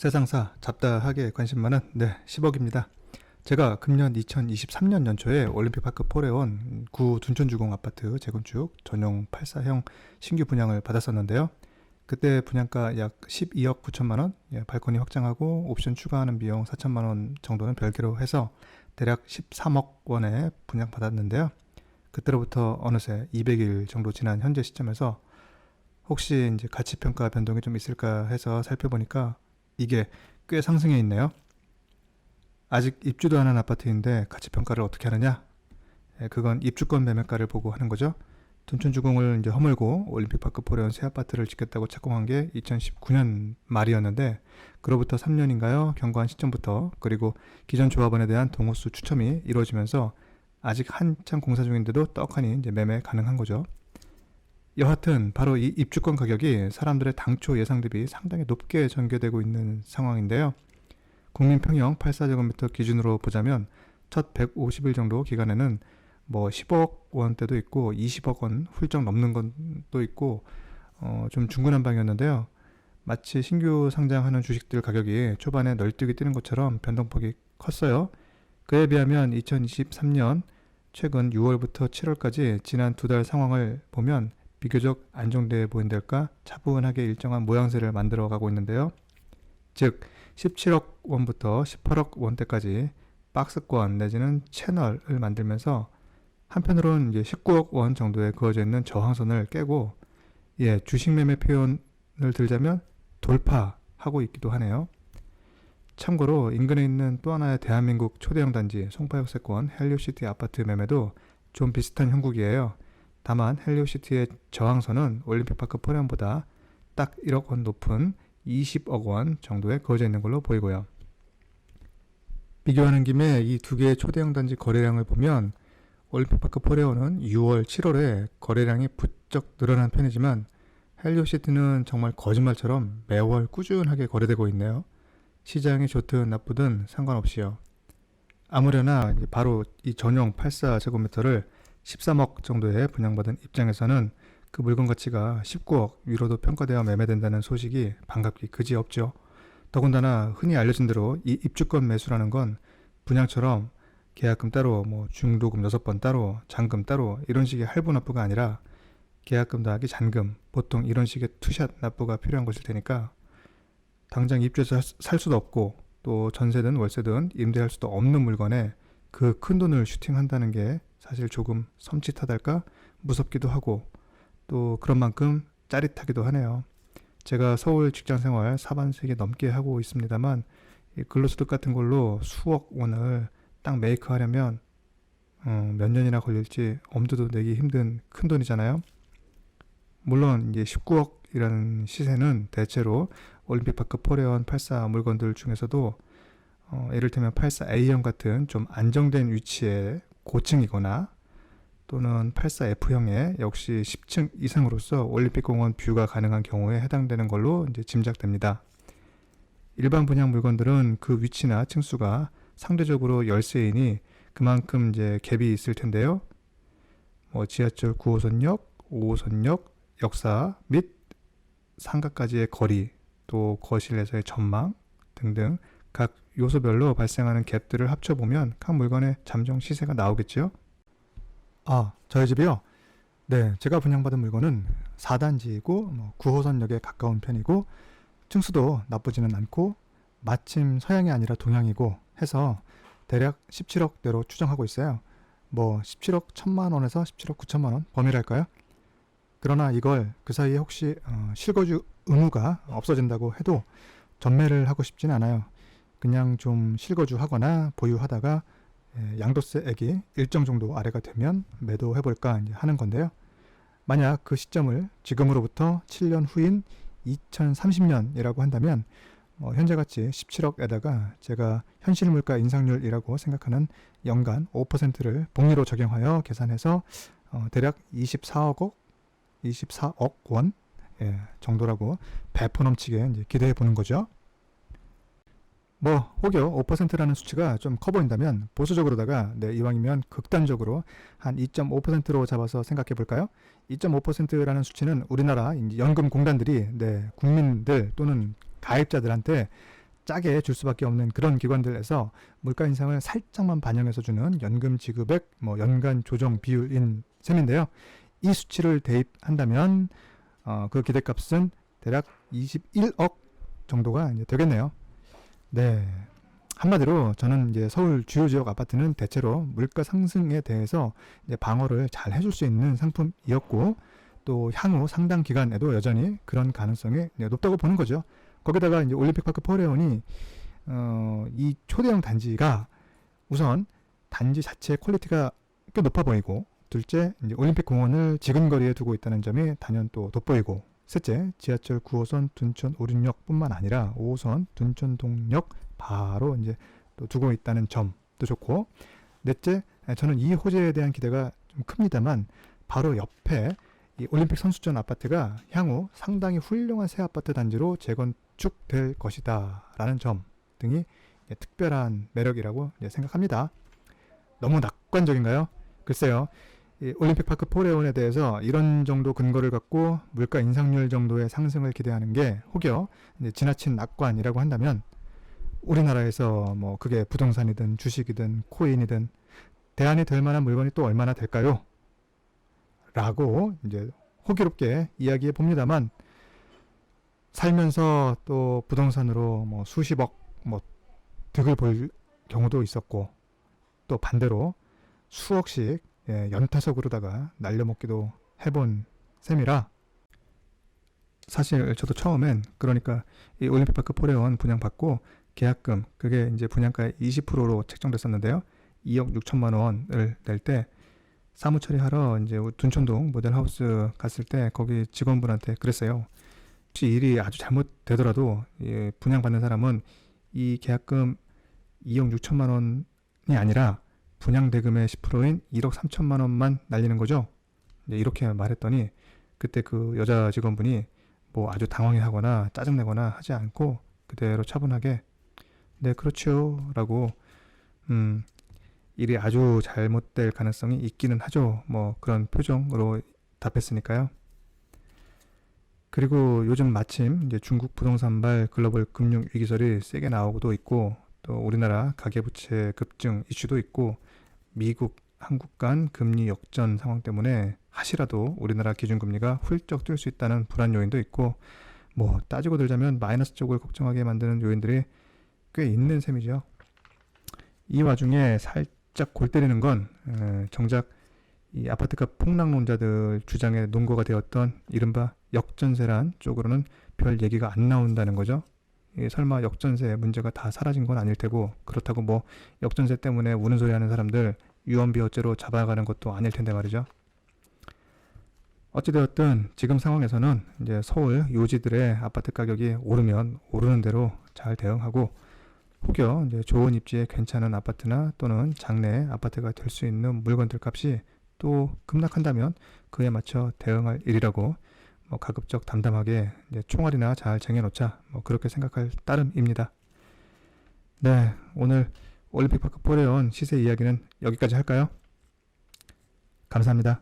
세상사 잡다하게 관심 많은 10억입니다. 제가 금년 2023년 연초에 올림픽파크 포레온 구 둔촌주공 아파트 재건축 전용 84형 신규 분양을 받았었는데요. 그때 분양가 약 12억 9천만 원, 발코니 확장하고 옵션 추가하는 비용 4천만 원 정도는 별개로 해서 대략 13억 원에 분양받았는데요. 그때로부터 어느새 200일 정도 지난 현재 시점에서 혹시 이제 가치평가 변동이 좀 있을까 해서 살펴보니까 이게 꽤 상승해 있네요. 아직 입주도 안 한 아파트인데 가치평가를 어떻게 하느냐? 그건 입주권 매매가를 보고 하는 거죠. 둔촌주공을 이제 허물고 올림픽파크 포레온 새 아파트를 짓겠다고 착공한 게 2019년 말이었는데, 그로부터 3년인가요? 경과한 시점부터, 그리고 기존 조합원에 대한 동호수 추첨이 이루어지면서 아직 한창 공사 중인데도 떡하니 이제 매매 가능한 거죠. 여하튼 바로 이 입주권 가격이 사람들의 당초 예상 대비 상당히 높게 전개되고 있는 상황인데요. 국민평형 84제곱미터 기준으로 보자면 첫 150일 정도 기간에는 뭐 10억 원대도 있고 20억 원 훌쩍 넘는 것도 있고 좀 중구난방이었는데요. 마치 신규 상장하는 주식들 가격이 초반에 널뛰기 뛰는 것처럼 변동폭이 컸어요. 그에 비하면 2023년 최근 6월부터 7월까지 지난 두 달 상황을 보면 비교적 안정돼 보인달까 차분하게 일정한 모양새를 만들어가고 있는데요. 즉 17억 원부터 18억 원대까지 박스권 내지는 채널을 만들면서 한편으로는 이제 19억 원 정도에 그어져 있는 저항선을 깨고 주식 매매 표현을 들자면 돌파하고 있기도 하네요. 참고로 인근에 있는 또 하나의 대한민국 초대형 단지 송파역세권 헬리오시티 아파트 매매도 좀 비슷한 형국이에요. 다만 헬리오시티의 저항선은 올림픽파크 포레온보다 딱 1억 원 높은 20억 원 정도에 그어져 있는 걸로 보이고요. 비교하는 김에 이 두 개의 초대형 단지 거래량을 보면 올림픽파크 포레온은 6월, 7월에 거래량이 부쩍 늘어난 편이지만 헬리오시티는 정말 거짓말처럼 매월 꾸준하게 거래되고 있네요. 시장이 좋든 나쁘든 상관없이요. 아무래나 바로 이 전용 84제곱미터를 13억 정도에 분양받은 입장에서는 그 물건 가치가 19억 위로도 평가되어 매매된다는 소식이 반갑기 그지없죠. 더군다나 흔히 알려진 대로 이 입주권 매수라는 건 분양처럼 계약금 따로, 중도금 6번 따로, 잔금 따로 이런 식의 할부 납부가 아니라 계약금 더하기 잔금, 보통 이런 식의 투샷 납부가 필요한 것일 테니까 당장 입주해서 살 수도 없고 또 전세든 월세든 임대할 수도 없는 물건에 그 큰 돈을 슈팅한다는 게 사실 조금 섬찟하달까 무섭기도 하고 또 그런 만큼 짜릿하기도 하네요. 제가 서울 직장생활 4반세기 넘게 하고 있습니다만 근로소득 같은 걸로 수억 원을 딱 메이크하려면 몇 년이나 걸릴지 엄두도 내기 힘든 큰 돈이잖아요. 물론 이제 19억이라는 시세는 대체로 올림픽파크 포레온 84 물건들 중에서도 이를테면 84A형 같은 좀 안정된 위치의 고층이거나 또는 84F형의 역시 10층 이상으로서 올림픽공원 뷰가 가능한 경우에 해당되는 걸로 이제 짐작됩니다. 일반 분양 물건들은 그 위치나 층수가 상대적으로 열세이니 그만큼 이제 갭이 있을 텐데요. 지하철 9호선역, 5호선역, 역사 및 상가까지의 거리, 또 거실에서의 전망 등등 각 요소별로 발생하는 갭들을 합쳐보면 각 물건의 잠정 시세가 나오겠죠. 저희 집이요? 네, 제가 분양받은 물건은 4단지이고 9호선역에 가까운 편이고 층수도 나쁘지는 않고 마침 서양이 아니라 동양이고 해서 대략 17억대로 추정하고 있어요. 17억 1천만 원에서 17억 9천만 원 범위랄까요? 그러나 이걸 그 사이에 혹시 실거주 의무가 없어진다고 해도 전매를 하고 싶진 않아요. 그냥 좀 실거주하거나 보유하다가 양도세액이 일정 정도 아래가 되면 매도해볼까 하는 건데요. 만약 그 시점을 지금으로부터 7년 후인 2030년이라고 한다면 현재같이 17억에다가 제가 현실물가 인상률이라고 생각하는 연간 5%를 복리로 적용하여 계산해서 대략 24억 원 정도라고 배포 넘치게 이제 기대해 보는 거죠. 혹여 5%라는 수치가 좀 커 보인다면 보수적으로다가 이왕이면 극단적으로 한 2.5%로 잡아서 생각해 볼까요? 2.5%라는 수치는 우리나라 연금 공단들이 국민들 또는 가입자들한테 짜게 줄 수밖에 없는 그런 기관들에서 물가 인상을 살짝만 반영해서 주는 연금 지급액 연간 조정 비율인 셈인데요. 이 수치를 대입한다면 그 기대값은 대략 21억 정도가 이제 되겠네요. 네. 한마디로 저는 이제 서울 주요 지역 아파트는 대체로 물가 상승에 대해서 이제 방어를 잘 해줄 수 있는 상품이었고, 또 향후 상당 기간에도 여전히 그런 가능성이 높다고 보는 거죠. 거기다가 이제 올림픽파크 포레온이 이 초대형 단지가 우선 단지 자체의 퀄리티가 꽤 높아 보이고, 둘째 이제 올림픽 공원을 지근거리에 두고 있다는 점이 단연 또 돋보이고, 셋째 지하철 9호선 둔천 오륜역뿐만 아니라 5호선 둔천동역 바로 이제 또 두고 있다는 점도 좋고, 넷째 저는 이 호재에 대한 기대가 좀 큽니다만 바로 옆에 이 올림픽 선수촌 아파트가 향후 상당히 훌륭한 새 아파트 단지로 재건축될 것이다 라는 점 등이 특별한 매력이라고 생각합니다. 너무 낙관적인가요? 글쎄요. 이 올림픽파크 포레온에 대해서 이런 정도 근거를 갖고 물가 인상률 정도의 상승을 기대하는 게 혹여 지나친 낙관이라고 한다면, 우리나라에서 그게 부동산이든 주식이든 코인이든 대안이 될 만한 물건이 또 얼마나 될까요? 라고 이제 호기롭게 이야기해 봅니다만, 살면서 또 부동산으로 수십억 득을 볼 경우도 있었고, 또 반대로 수억씩 연타석으로다가 날려먹기도 해본 셈이라, 사실 저도 처음엔 그러니까 이 올림픽파크 포레온 분양받고 계약금 그게 이제 분양가의 20%로 책정됐었는데요. 2억 6천만 원을 낼 때 사무 처리하러 이제 둔천동 모델하우스 갔을 때 거기 직원분한테 그랬어요. 혹시 일이 아주 잘못되더라도 분양받는 사람은 이 계약금 2억 6천만 원이 아니라 분양대금의 10%인 1억 3천만 원만 날리는 거죠. 이렇게 말했더니 그때 그 여자 직원분이 아주 당황해하거나 짜증내거나 하지 않고 그대로 차분하게 네 그렇죠 라고 일이 아주 잘못될 가능성이 있기는 하죠. 그런 표정으로 답했으니까요. 그리고 요즘 마침 이제 중국 부동산발 글로벌 금융 위기설이 세게 나오고도 있고, 또 우리나라 가계부채 급증 이슈도 있고, 미국, 한국 간 금리 역전 상황 때문에 하시라도 우리나라 기준금리가 훌쩍 뛸 수 있다는 불안 요인도 있고, 따지고 들자면 마이너스 쪽을 걱정하게 만드는 요인들이 꽤 있는 셈이죠. 이 와중에 살짝 골 때리는 건 정작 이 아파트값 폭락론자들 주장의 논거가 되었던 이른바 역전세란 쪽으로는 별 얘기가 안 나온다는 거죠. 설마 역전세 문제가 다 사라진 건 아닐 테고, 그렇다고 역전세 때문에 우는 소리 하는 사람들 유언비 어째로 잡아가는 것도 아닐 텐데 말이죠. 어찌되었든 지금 상황에서는 이제 서울 요지들의 아파트 가격이 오르면 오르는 대로 잘 대응하고, 혹여 이제 좋은 입지에 괜찮은 아파트나 또는 장내 아파트가 될 수 있는 물건들 값이 또 급락한다면 그에 맞춰 대응할 일이라고 가급적 담담하게 이제 총알이나 잘 쟁여놓자 그렇게 생각할 따름입니다. 네, 오늘 올림픽파크 포레온 시세 이야기는 여기까지 할까요? 감사합니다.